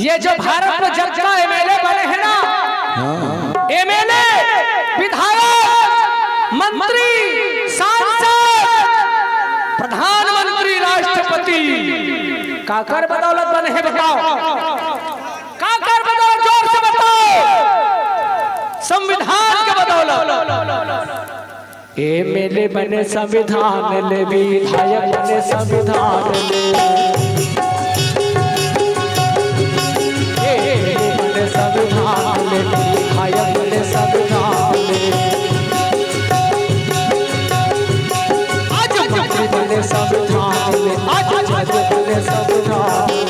ये जो भारत में जब का एमएलए बने हैं ना, एमएलए, विधायक, मंत्री, सांसद, प्रधानमंत्री, राष्ट्रपति, काकर बदौलत बने हैं? बताओ, काकर बदौलत? जोर से बताओ। संविधान के बदौलत। एमएलए बने संविधान ले, विधायक बने संविधान ले, संविधान ले, विधायक बने संविधान ले, आज मंत्री बने संविधान ले, आज जज बने संविधान ले।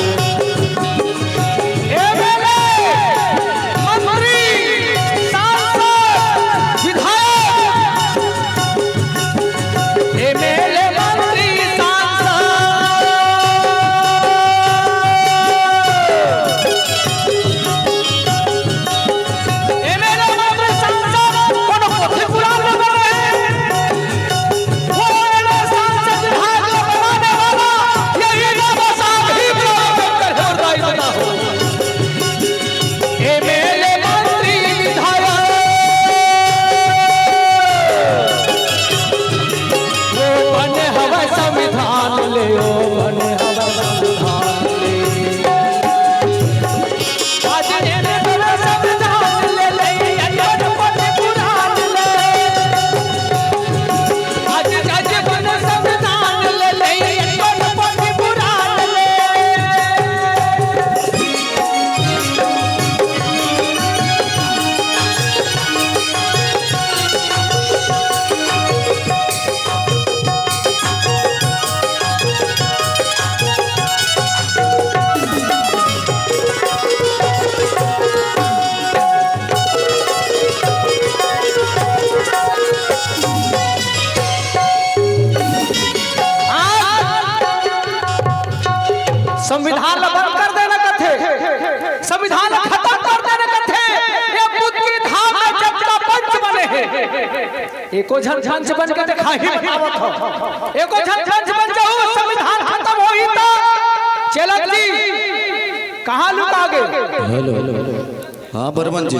संविधान बंद कर देना कथे, संविधान खत्म कर देना कथे। ये बुद्ध की धाम में जब का पंच बने हैं, एको झन झंझ बन के दिखा ही बतावत हो, एको झन झंझ बन जाओ, संविधान खत्म हो ही तो। चलक जी कहां लुका गए? हेलो हाँ बर्मन जी,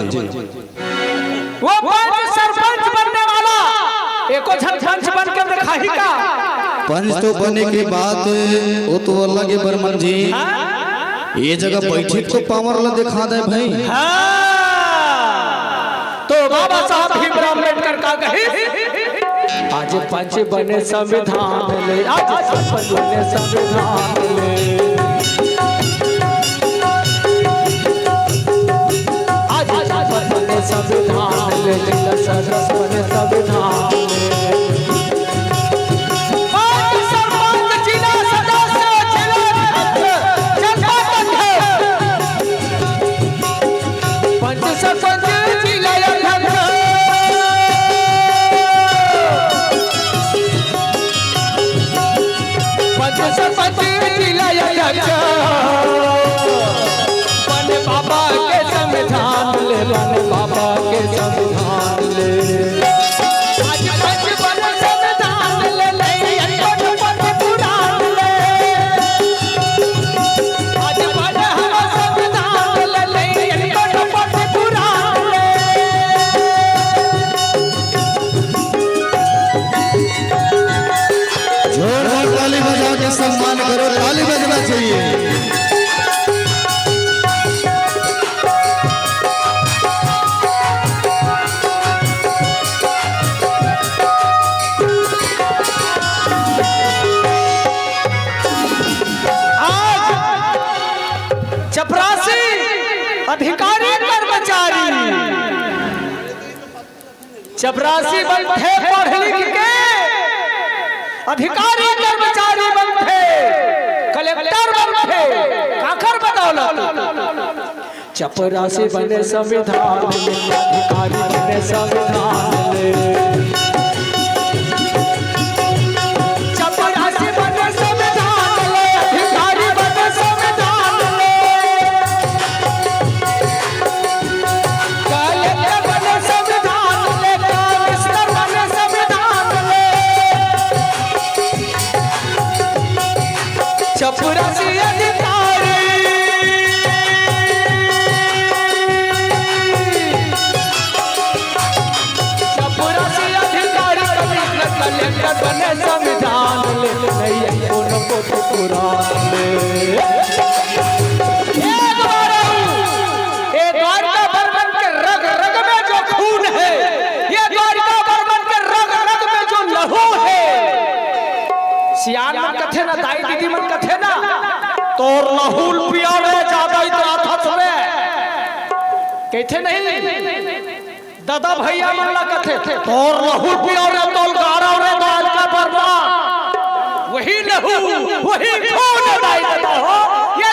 वो पंच सरपंच बनने वाला एको झन झंझ बन के दिखा ही का? पंच तो बने के बाद वो तो अलग है बर्मन जी। ये जगह बैठे को पावर ला दिखा दे भाई। तो बाबा साहब भीमराव अम्बेडकर का कही, आज पंच बने संविधान ले, आज सरपंच बने संविधान ले, आज सरपंच बने संविधान ले, जिला सदस्य बने संविधान ले। बने बाबा के संविधान ले, बने बाबा के संविधान ले, आज पंच बने संविधान ले, ले पढ़ पुराण ले, आज बने हम संविधान ले, ले पढ़ पुराण ले। जोरदार ताली बजा के सम्मान करो, ताली बजना चाहिए। चपरासी अधिकारी कर्मचारी, चपरासी बनते पढ़ लिख के, अधिकारी कर्मचारी बनते, कलेक्टर बनते, काकर बदौलत। चपरासी बने संविधान ले, अधिकारी बने संविधान ले, चपरासी बने संविधान ले, अधिकारी बने संविधान ले, कलेक्टर बने संविधान ले, कमिश्नर बने संविधान ले, चपरासी अधिकारी लहूल पिया रे ज्यादा इतना थसवे कहते नहीं दादा भैया मल्ला कथे तोर लहूल पिया रे तोल गारा रे दाल का बर्बाद वही लहू वही खून दाई देता हो ये